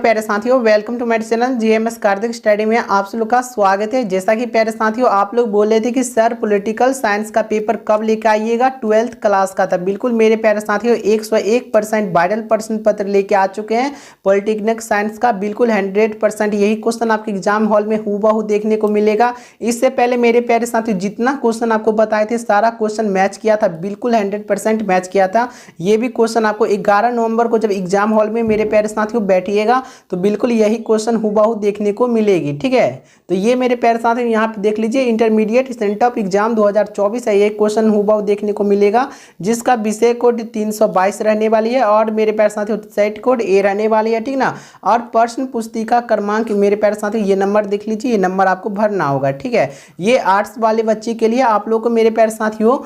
प्यारे साथियों, welcome to my channel GMS Kartik study में आप सब लोग का स्वागत है। जैसा कि प्यारे साथियों आप लोग बोल रहे थे कि सर पॉलिटिकल साइंस का पेपर कब लेकर आइएगा, 12th क्लास का था। बिल्कुल मेरे प्यारे साथियों 101% वायरल प्रश्न पत्र लेके आ चुके हैं पॉलिटेक्निक साइंस का। बिल्कुल 100% यही क्वेश्चन आपके एग्जाम हॉल में हूबहू देखने को मिलेगा। इससे पहले मेरे प्यारे साथियों जितना क्वेश्चन आपको बताए थे सारा क्वेश्चन मैच किया था, बिल्कुल 100% मैच किया था। ये भी क्वेश्चन आपको 11 नवंबर को जब एग्जाम हॉल में मेरे प्यारे साथियों बैठिएगा तो बिल्कुल यही क्वेश्चन हूबहू देखने को मिलेगी। ठीक है, तो ये मेरे प्यारे साथियों यहाँ पे देख लीजिए, इंटरमीडिएट सेंटर ऑफ एग्जाम 2024 है। ये क्वेश्चन हूबहू देखने को मिलेगा जिसका विषय कोड 322 रहने वाली है और मेरे प्यारे साथियों सेट कोड ए रहने वाली है। ठीक ना, और प्रश्न पुस्तिका क्रमांक मेरे प्यारे साथियों ये नंबर देख लीजिए, ये नंबर आपको भरना होगा। ठीक है, ये आर्ट्स वाले बच्चे के लिए आप लोग को मेरे प्यारे साथियों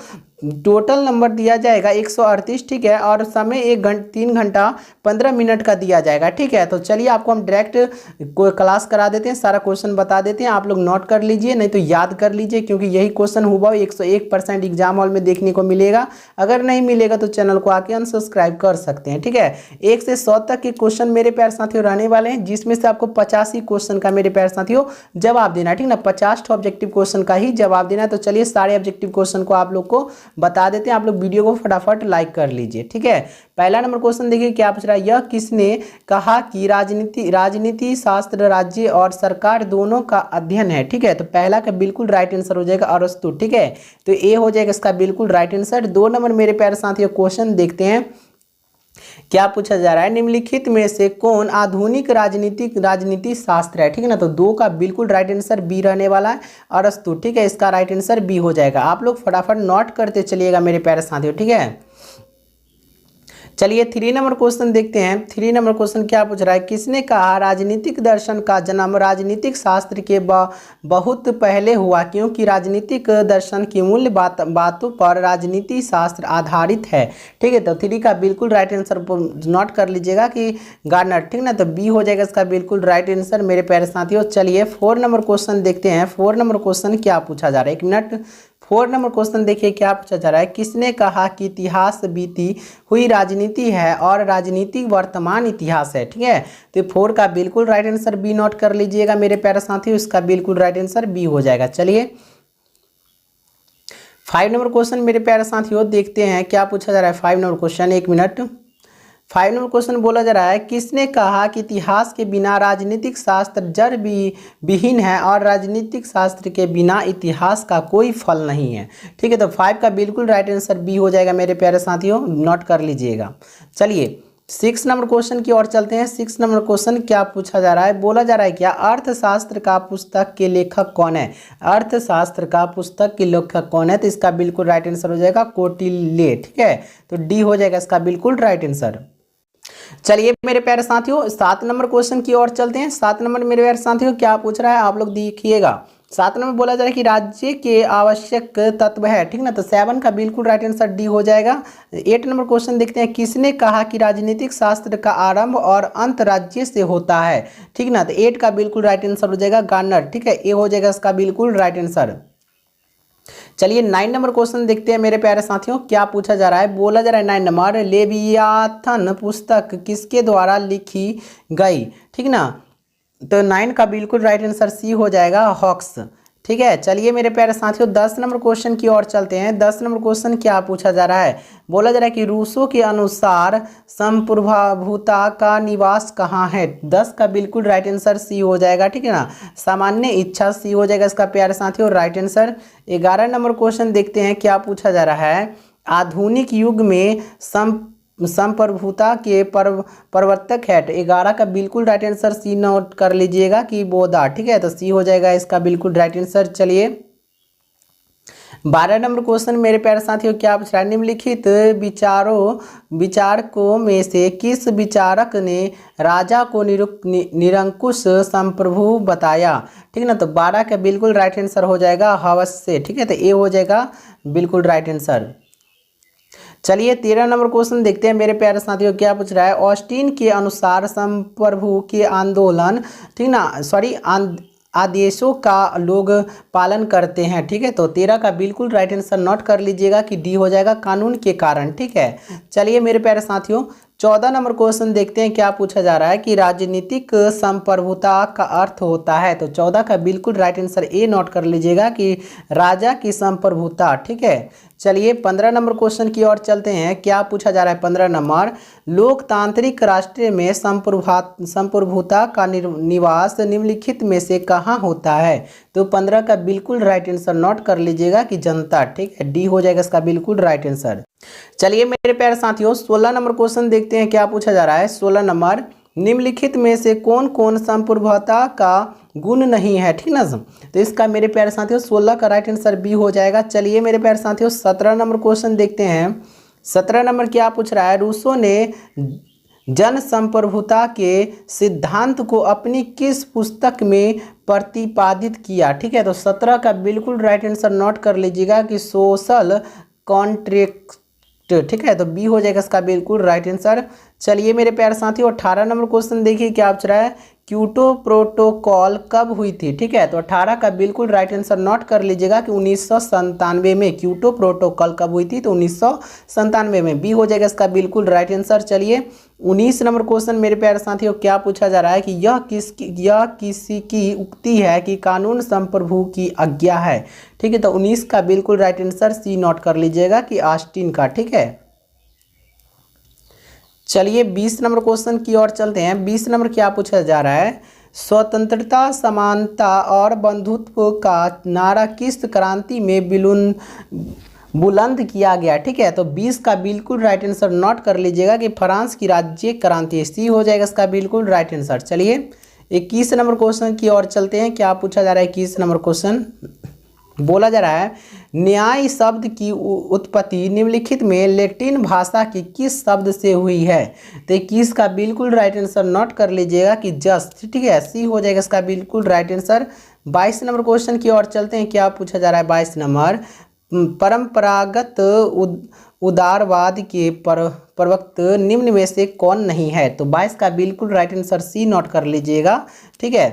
टोटल नंबर दिया जाएगा 138। ठीक है, और समय 3 घंटा 15 मिनट का दिया जाएगा। ठीक है, तो चलिए आपको हम डायरेक्ट क्लास करा देते हैं, सारा क्वेश्चन बता देते हैं। आप लोग नोट कर लीजिए, नहीं तो याद कर लीजिए, क्योंकि यही क्वेश्चन हूबहू 101% एग्जाम हॉल में देखने को मिलेगा। अगर नहीं मिलेगा तो चैनल को आके अनसब्सक्राइब कर सकते हैं। ठीक है, 1 से 100 तक के क्वेश्चन मेरे प्यारे साथियों रहने वाले हैं, जिसमें से आपको 85 क्वेश्चन का मेरे प्यारे साथियों जवाब देना है। ठीक ना, 50 ऑब्जेक्टिव क्वेश्चन का ही जवाब देना है। तो चलिए सारे ऑब्जेक्टिव क्वेश्चन को आप लोग को बता देते हैं। आप लोग वीडियो को फटाफट लाइक कर लीजिए। ठीक है, पहला नंबर क्वेश्चन देखिए क्या पूछ रहा है। यह किसने कहा कि राजनीति शास्त्र राज्य और सरकार दोनों का अध्ययन है। ठीक है, तो पहला का बिल्कुल राइट आंसर हो जाएगा अरस्तु। ठीक है, तो ए हो जाएगा इसका बिल्कुल राइट आंसर। 2 नंबर मेरे प्यारे साथियों क्वेश्चन देखते हैं क्या पूछा जा रहा है। निम्नलिखित में से कौन आधुनिक राजनीति शास्त्र है। ठीक है ना, तो 2 का बिल्कुल राइट आंसर बी रहने वाला है, अरस्तु। ठीक है, इसका राइट आंसर बी हो जाएगा। आप लोग फटाफट नोट करते चलिएगा मेरे प्यारे साथियों। ठीक है, चलिए 3 नंबर क्वेश्चन देखते हैं। 3 नंबर क्वेश्चन क्या पूछ रहा है। किसने कहा राजनीतिक दर्शन का जन्म राजनीतिक शास्त्र के बहुत पहले हुआ, क्योंकि राजनीतिक दर्शन की मूल बातों पर राजनीति शास्त्र आधारित है। ठीक है, तो 3 का बिल्कुल राइट आंसर नोट कर लीजिएगा कि गार्नर। ठीक ना, तो बी हो जाएगा इसका बिल्कुल राइट आंसर मेरे प्यारे साथियों। चलिए 4 नंबर क्वेश्चन देखते हैं। 4 नंबर क्वेश्चन क्या पूछा जा रहा है, 1 मिनट। 4 नंबर क्वेश्चन देखिए क्या पूछा जा रहा है। किसने कहा कि इतिहास बीती हुई राजनीति है और राजनीति वर्तमान इतिहास है। ठीक है, तो 4 का बिल्कुल राइट आंसर बी नोट कर लीजिएगा मेरे प्यारे साथियों, इसका बिल्कुल राइट आंसर बी हो जाएगा। चलिए 5 नंबर क्वेश्चन मेरे प्यारे साथियों देखते हैं क्या पूछा जा रहा है। 5 number question, 1 minute. 5 number question बोला जा रहा है। किसने कहा कि इतिहास के बिना राजनीतिक शास्त्र जड़ विहीन है और राजनीतिक शास्त्र के बिना इतिहास का कोई फल नहीं है। ठीक है, तो 5 का बिल्कुल राइट आंसर बी हो जाएगा मेरे प्यारे साथियों, नोट कर लीजिएगा। चलिए 6 नंबर क्वेश्चन की ओर चलते हैं। 6 नंबर क्वेश्चन क्या पूछा जा रहा है। बोला जा रहा है क्या अर्थशास्त्र का पुस्तक के लेखक कौन है। अर्थशास्त्र का पुस्तक के लेखक कौन है, तो इसका बिल्कुल राइट आंसर हो जाएगा कौटिल्य। ठीक है, तो डी हो जाएगा इसका बिल्कुल राइट आंसर। चलिए मेरे प्यारे साथियों 7 नंबर क्वेश्चन की ओर चलते हैं। 7 नंबर मेरे प्यारे साथियों क्या पूछ रहा है, आप लोग देखिएगा। 7 नंबर बोला जा रहा है कि राज्य के आवश्यक तत्व है। ठीक ना, तो 7 का बिल्कुल राइट आंसर डी हो जाएगा। 8 नंबर क्वेश्चन देखते हैं। किसने कहा कि राजनीतिक शास्त्र का आरंभ और अंत राज्य से होता है। ठीक ना, तो 8 का बिल्कुल राइट आंसर हो जाएगा गार्नर। ठीक है, ए हो जाएगा इसका बिल्कुल राइट आंसर। चलिए 9 नंबर क्वेश्चन देखते हैं मेरे प्यारे साथियों क्या पूछा जा रहा है। बोला जा रहा है 9 नंबर, लेवियाथन पुस्तक किसके द्वारा लिखी गई। ठीक ना, तो 9 का बिल्कुल राइट आंसर सी हो जाएगा, हॉक्स। ठीक है, चलिए मेरे प्यारे साथियों 10 नंबर क्वेश्चन की ओर चलते हैं। 10 नंबर क्वेश्चन क्या पूछा जा रहा है। बोला जा रहा है कि रूसो के अनुसार संप्रभुता का निवास कहाँ है। 10 का बिल्कुल राइट आंसर सी हो जाएगा। ठीक है ना, सामान्य इच्छा सी हो जाएगा इसका प्यारे साथियों राइट आंसर। 11 नंबर क्वेश्चन देखते हैं क्या पूछा जा रहा है। आधुनिक युग में संप्रभुता के प्रवर्तक है। 11 का बिल्कुल राइट आंसर सी नोट कर लीजिएगा कि बोधा। ठीक है, तो सी हो जाएगा इसका बिल्कुल राइट आंसर। चलिए 12 नंबर क्वेश्चन मेरे प्यारे साथियों क्या पूछ रहा है। निम्नलिखित विचारकों में से किस विचारक ने राजा को निरंकुश संप्रभु बताया। ठीक है ना, तो 12 का बिल्कुल राइट आंसर हो जाएगा हवस से। ठीक है, तो ए हो जाएगा बिल्कुल राइट आंसर। चलिए 13 नंबर क्वेश्चन देखते हैं मेरे प्यारे साथियों क्या पूछ रहा है। ऑस्टिन के अनुसार संप्रभु के आंदोलन, ठीक ना, सॉरी आदेशों का लोग पालन करते हैं। ठीक है, तो 13 का बिल्कुल राइट आंसर नोट कर लीजिएगा कि डी हो जाएगा कानून के कारण। ठीक है, चलिए मेरे प्यारे साथियों 14 नंबर क्वेश्चन देखते हैं क्या पूछा जा रहा है कि राजनीतिक संप्रभुता का अर्थ होता है। तो 14 का बिल्कुल राइट आंसर ए नोट कर लीजिएगा कि राजा की संप्रभुता। ठीक है, चलिए 15 नंबर क्वेश्चन की ओर चलते हैं। क्या पूछा जा रहा है 15 नंबर, लोकतांत्रिक राष्ट्र में संप्रभुता का निवास निम्नलिखित में से कहाँ होता है। तो 15 का बिल्कुल राइट आंसर नोट कर लीजिएगा कि जनता। ठीक है, डी हो जाएगा इसका बिल्कुल राइट आंसर। चलिए मेरे प्यारे साथियों 16 नंबर क्वेश्चन देखते हैं क्या पूछा जा रहा है। 16 नंबर, निम्नलिखित में से कौन कौन संप्रभुता का गुण नहीं है। ठीक ना, तो इसका मेरे प्यारे साथियों 16 का राइट आंसर बी हो जाएगा। चलिए मेरे प्यारे साथियों 17 नंबर क्वेश्चन देखते हैं। 17 नंबर क्या पूछ रहा है, रूसो ने जन संप्रभुता के सिद्धांत को अपनी किस पुस्तक में प्रतिपादित किया। ठीक है, तो 17 का बिल्कुल राइट आंसर नोट कर लीजिएगा कि सोशल कॉन्ट्रैक्ट। ठीक है, तो बी हो जाएगा इसका बिल्कुल राइट आंसर। चलिए मेरे प्यारे साथियों 18 नंबर क्वेश्चन देखिए क्या पूछ रहा है, क्योटो प्रोटोकॉल कब हुई थी। ठीक है, तो 18 का बिल्कुल राइट आंसर नोट कर लीजिएगा कि 1997 में क्योटो प्रोटोकॉल कब हुई थी। तो 1997 में, बी हो जाएगा इसका बिल्कुल राइट आंसर। चलिए 19 नंबर क्वेश्चन मेरे प्यारे साथियों क्या पूछा जा रहा है कि यह किसी की उक्ति है कि कानून संप्रभु की आज्ञा है। ठीक है, तो 19 का बिल्कुल राइट आंसर सी नोट कर लीजिएगा कि ऑस्टिन का। ठीक है, चलिए 20 नंबर क्वेश्चन की ओर चलते हैं। 20 नंबर क्या पूछा जा रहा है, स्वतंत्रता, समानता और बंधुत्व का नारा किस क्रांति में बुलंद किया गया। ठीक है, तो 20 का बिल्कुल राइट आंसर नोट कर लीजिएगा कि फ्रांस की राज्य क्रांति। सी हो जाएगा इसका बिल्कुल राइट आंसर। चलिए 21 नंबर क्वेश्चन की ओर चलते हैं। क्या पूछा जा रहा है 21 नंबर क्वेश्चन, बोला जा रहा है न्याय शब्द की उत्पत्ति निम्नलिखित में लैटिन भाषा की किस शब्द से हुई है। तो 21 का बिल्कुल राइट आंसर नोट कर लीजिएगा कि जस्ट। ठीक है, सी हो जाएगा इसका बिल्कुल राइट आंसर। 22 नंबर क्वेश्चन की ओर चलते हैं। क्या पूछा जा रहा है 22 नंबर, परंपरागत उदारवाद के प्रवक्ता निम्न में से कौन नहीं है। तो 22 का बिल्कुल राइट आंसर सी नोट कर लीजिएगा। ठीक है,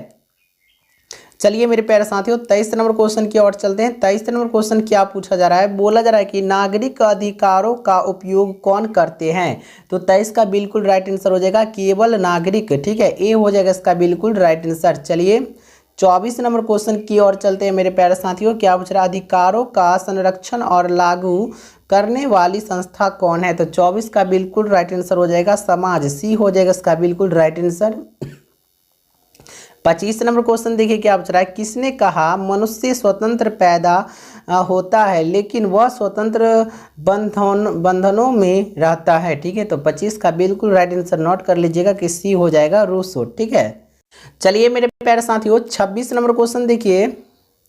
चलिए मेरे प्यारे साथियों 23 नंबर क्वेश्चन की ओर चलते हैं। 23 नंबर क्वेश्चन क्या पूछा जा रहा है, बोला जा रहा है कि नागरिक अधिकारों का उपयोग कौन करते हैं। तो 23 का बिल्कुल राइट आंसर हो जाएगा केवल नागरिक। ठीक है, ए हो जाएगा इसका बिल्कुल राइट आंसर। चलिए 24 नंबर क्वेश्चन की ओर चलते हैं मेरे प्यारे साथियों। क्या पूछ रहा है, अधिकारों का संरक्षण और लागू करने वाली संस्था कौन है। तो 24 का बिल्कुल राइट आंसर हो जाएगा समाज। सी हो जाएगा इसका बिल्कुल राइट आंसर। 25 नंबर क्वेश्चन देखिए क्या पूछ रहा है, किसने कहा मनुष्य स्वतंत्र पैदा होता है लेकिन वह स्वतंत्र बंधनों में रहता है। ठीक है, तो 25 का बिल्कुल राइट आंसर नोट कर लीजिएगा कि सी हो जाएगा रूसो। ठीक है, चलिए मेरे प्यारे साथियों 26 नंबर क्वेश्चन देखिए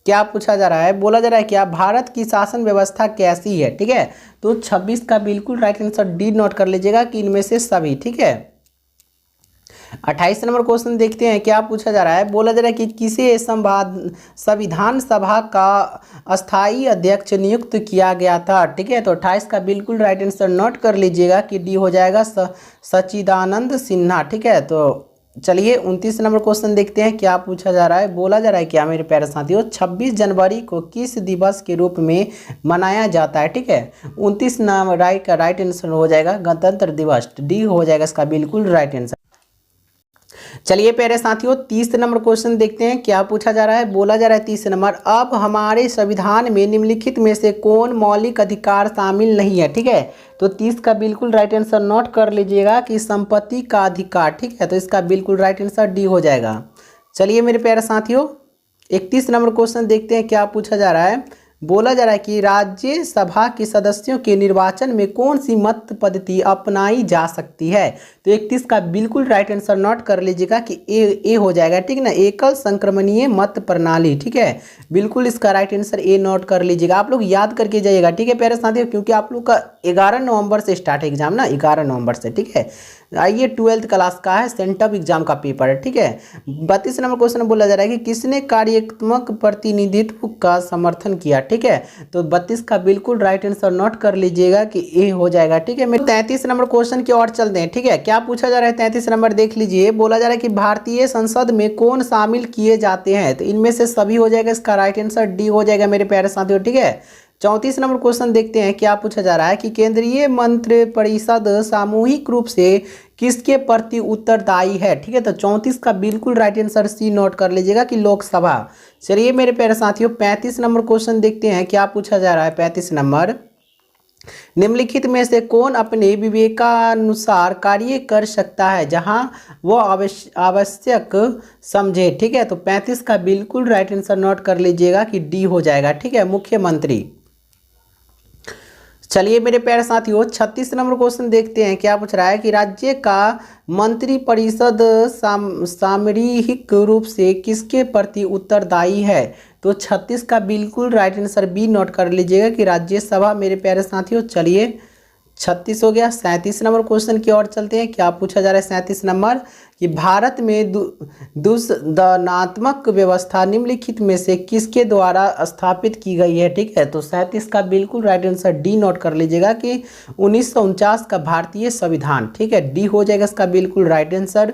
क्या पूछा जा रहा है, बोला जा रहा है क्या भारत की शासन व्यवस्था कैसी है। ठीक है, तो 26 का बिल्कुल राइट आंसर डी नोट कर लीजिएगा कि इनमें से सभी। ठीक है, 28 नंबर क्वेश्चन देखते हैं क्या पूछा जा रहा है, बोला जा रहा है कि किसे संविधान सभा का अस्थाई अध्यक्ष नियुक्त किया गया था। ठीक है, तो 28 का बिल्कुल राइट आंसर नोट कर लीजिएगा कि डी हो जाएगा सच्चिदानंद सिन्हा। ठीक है, तो चलिए 29 नंबर क्वेश्चन देखते हैं क्या पूछा जा रहा है, बोला जा रहा है क्या मेरे प्यारे साथियों 26 जनवरी को किस दिवस के रूप में मनाया जाता है। ठीक है, 29 का राइट आंसर हो जाएगा गणतंत्र दिवस। डी हो जाएगा इसका बिल्कुल राइट आंसर। चलिए प्यारे साथियों 30 नंबर क्वेश्चन देखते हैं क्या पूछा जा रहा है, बोला जा रहा है 30 नंबर, अब हमारे संविधान में निम्नलिखित में से कौन मौलिक अधिकार शामिल नहीं है। ठीक है, तो 30 का बिल्कुल राइट आंसर नोट कर लीजिएगा कि संपत्ति का अधिकार। ठीक है, तो इसका बिल्कुल राइट आंसर डी हो जाएगा। चलिए मेरे प्यारे साथियों 31 नंबर क्वेश्चन देखते हैं क्या पूछा जा रहा है, बोला जा रहा है कि राज्यसभा के सदस्यों के निर्वाचन में कौन सी मत पद्धति अपनाई जा सकती है। तो 31 का बिल्कुल राइट आंसर नोट कर लीजिएगा कि ए हो जाएगा। ठीक है ना, एकल संक्रमणीय मत प्रणाली। ठीक है, बिल्कुल इसका राइट आंसर ए नोट कर लीजिएगा। आप लोग याद करके जाइएगा। ठीक है प्यारे साथियों, क्योंकि आप लोग का 11 नवंबर से स्टार्ट है एग्जाम ना, 11 नवंबर से। ठीक है, आइए 12th क्लास का है, सेंटअप एग्जाम का पेपर है। ठीक है, 32 नंबर क्वेश्चन बोला जा रहा है कि किसने कार्यात्मक प्रतिनिधित्व का समर्थन किया। ठीक है, तो 32 का बिल्कुल राइट आंसर नोट कर लीजिएगा कि ए हो जाएगा। ठीक है, मेरे 33 नंबर क्वेश्चन की ओर चलते हैं। ठीक है, क्या पूछा जा रहा है 33 नंबर देख लीजिए, बोला जा रहा है कि भारतीय संसद में कौन शामिल किए जाते हैं। तो इनमें से सभी हो जाएगा, इसका राइट आंसर डी हो जाएगा मेरे प्यारे साथियों। ठीक है, 34 नंबर क्वेश्चन देखते हैं क्या पूछा जा रहा है कि केंद्रीय मंत्रिपरिषद सामूहिक रूप से किसके प्रति उत्तरदायी है। ठीक है, तो 34 का बिल्कुल राइट आंसर सी नोट कर लीजिएगा कि लोकसभा। चलिए मेरे प्यारे साथियों 35 नंबर क्वेश्चन देखते हैं क्या पूछा जा रहा है। 35 नंबर, निम्नलिखित में से कौन अपने विवेकानुसार कार्य कर सकता है जहां वो आवश्यक समझे। ठीक है, तो 35 का बिल्कुल राइट आंसर नोट कर लीजिएगा कि डी हो जाएगा। ठीक है, मुख्यमंत्री। चलिए मेरे प्यारे साथियों 36 नंबर क्वेश्चन देखते हैं क्या पूछ रहा है कि राज्य का मंत्रिपरिषद सामूहिक रूप से किसके प्रति उत्तरदायी है। तो 36 का बिल्कुल राइट आंसर बी नोट कर लीजिएगा कि राज्यसभा मेरे प्यारे साथियों। चलिए 36 हो गया। 37 नंबर क्वेश्चन की ओर चलते हैं क्या पूछा जा रहा है। 37 नंबर कि भारत में दुष्दनात्मक व्यवस्था निम्नलिखित में से किसके द्वारा स्थापित की गई है। ठीक है, तो 37 का बिल्कुल राइट आंसर डी नोट कर लीजिएगा कि 1949 का भारतीय संविधान। ठीक है, डी हो जाएगा इसका बिल्कुल राइट आंसर।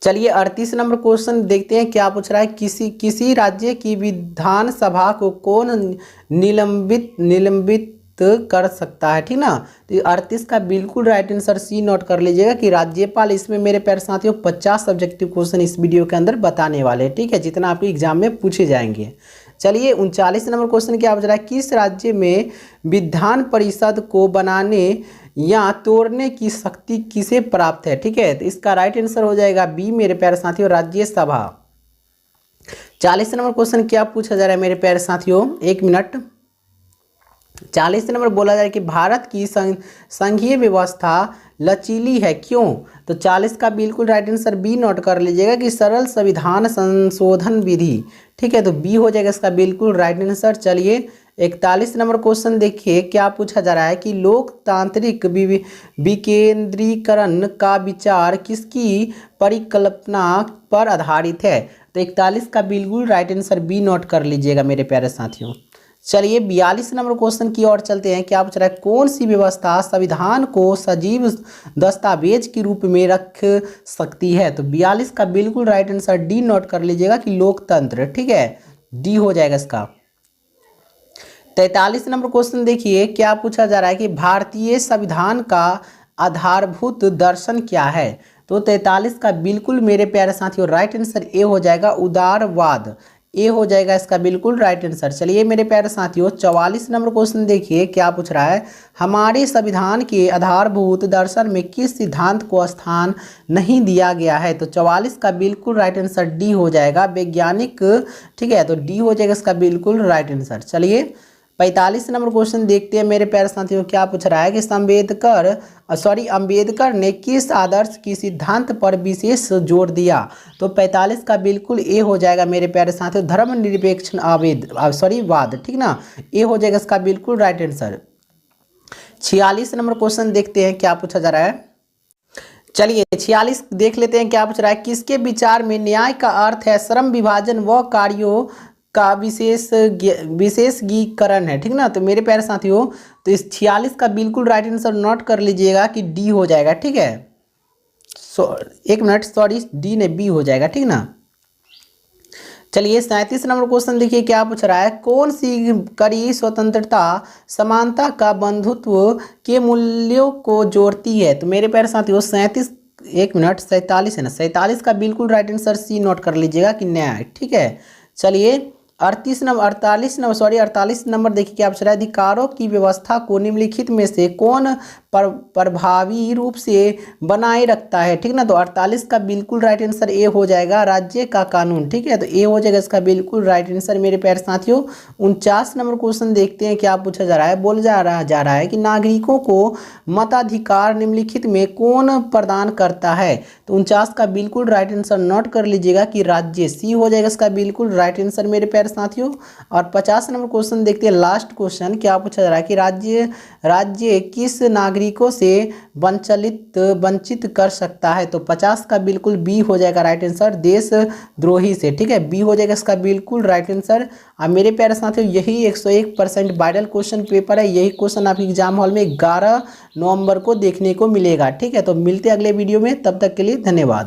चलिए 38 नंबर क्वेश्चन देखते हैं क्या पूछ रहा है। किसी राज्य की विधानसभा को कौन निलंबित कर सकता है। ठीक ना, तो 38 का बिल्कुल राइट आंसर सी नोट कर लीजिएगा कि राज्यपाल। इसमें मेरे प्यारे साथियों 50 सब्जेक्टिव क्वेश्चन इस वीडियो के अंदर बताने वाले हैं। ठीक है, जितना आपके एग्जाम में पूछे जाएंगे। चलिए 39 नंबर क्वेश्चन क्या पूछ रहा है। किस राज्य में विधान परिषद को बनाने या तोड़ने की शक्ति किसे प्राप्त है। ठीक है, तो इसका राइट आंसर हो जाएगा बी मेरे प्यारे साथियों, राज्यसभा। 40 नंबर क्वेश्चन क्या पूछा जा रहा है मेरे प्यारे साथियों, एक मिनट। 40 नंबर बोला जाए कि भारत की संघीय व्यवस्था लचीली है क्यों। तो 40 का बिल्कुल राइट आंसर बी नोट कर लीजिएगा कि सरल संविधान संशोधन विधि। ठीक है, तो बी हो जाएगा इसका बिल्कुल राइट आंसर। चलिए 41 नंबर क्वेश्चन देखिए क्या पूछा जा रहा है कि लोकतांत्रिक विकेंद्रीकरण का विचार किसकी परिकल्पना पर आधारित है। तो 41 का बिल्कुल राइट आंसर बी नोट कर लीजिएगा मेरे प्यारे साथियों। चलिए 42 नंबर क्वेश्चन की ओर चलते हैं क्या पूछ रहा है। कौन सी व्यवस्था संविधान को सजीव दस्तावेज के रूप में रख सकती है। तो 42 का बिल्कुल राइट आंसर डी नोट कर लीजिएगा कि लोकतंत्र। ठीक है, डी हो जाएगा इसका। 43 नंबर क्वेश्चन देखिए क्या पूछा जा रहा है कि भारतीय संविधान का आधारभूत दर्शन क्या है। तो 43 का बिल्कुल मेरे प्यारे साथियों राइट आंसर ए हो जाएगा, उदारवाद। ए हो जाएगा इसका बिल्कुल राइट आंसर। चलिए मेरे प्यारे साथियों 44 नंबर क्वेश्चन देखिए क्या पूछ रहा है। हमारे संविधान के आधारभूत दर्शन में किस सिद्धांत को स्थान नहीं दिया गया है। तो 44 का बिल्कुल राइट आंसर डी हो जाएगा, वैज्ञानिक। ठीक है, तो डी हो जाएगा इसका बिल्कुल राइट आंसर। चलिए 45 नंबर क्वेश्चन देखते हैं मेरे प्यारे साथियों क्या पूछ रहा है कि अंबेडकर ने किस आदर्श की सिद्धांत पर विशेष जोर दिया। तो 45 का बिल्कुल ए हो जाएगा मेरे प्यारे साथियों, धर्मनिरपेक्ष वाद। ठीक ना, ए हो जाएगा इसका बिल्कुल राइट आंसर। 46 नंबर क्वेश्चन देखते हैं क्या पूछा जा रहा है। चलिए 46 देख लेते हैं क्या पूछ रहा है। किसके विचार में न्याय का अर्थ है श्रम विभाजन व कार्यों का विशेषज्ञीकरण है। ठीक ना, तो मेरे प्यारे साथियों तो इस 46 का बिल्कुल राइट आंसर नोट कर लीजिएगा कि डी हो जाएगा। ठीक है, एक मिनट, सॉरी, डी ने बी हो जाएगा। ठीक ना। चलिए 37 नंबर क्वेश्चन देखिए क्या पूछ रहा है। कौन सी कड़ी स्वतंत्रता समानता का बंधुत्व के मूल्यों को जोड़ती है। तो मेरे प्यारे साथियों 37, एक मिनट, 47 है ना, 47 का बिल्कुल राइट आंसर सी नोट कर लीजिएगा कि न्याय। ठीक है, चलिए 48 नंबर देखिए क्या पूछ रहा है। अधिकारों की व्यवस्था को निम्नलिखित में से कौन प्रभावी रूप से बनाए रखता है। ठीक ना, तो 48 का बिल्कुल राइट आंसर ए हो जाएगा, राज्य का कानून। ठीक है, तो ए हो जाएगा इसका बिल्कुल राइट आंसर मेरे प्यारे साथियों। 49 नंबर क्वेश्चन देखते हैं क्या पूछा जा रहा है। बोल जा रहा है कि नागरिकों को मताधिकार निम्नलिखित में कौन प्रदान करता है। तो 49 का बिल्कुल राइट आंसर नोट कर लीजिएगा कि राज्य, सी हो जाएगा इसका बिल्कुल राइट आंसर मेरे प्यारे साथियों। और 50 नंबर क्वेश्चन देखते हैं, लास्ट क्वेश्चन क्या पूछा जा रहा है कि राज्य किस नागरिकों से वंचित कर सकता है। तो 50 का बिल्कुल बी हो जाएगा राइट आंसर, देशद्रोही से। ठीक है, बी हो जाएगा इसका बिल्कुल राइट आंसर। और मेरे प्यारे साथियों यही 101% वायरल क्वेश्चन पेपर है। यही क्वेश्चन आप एग्जाम हॉल में 11 नवंबर को देखने को मिलेगा। ठीक है, तो मिलते हैं अगले वीडियो में, तब तक के लिए धन्यवाद।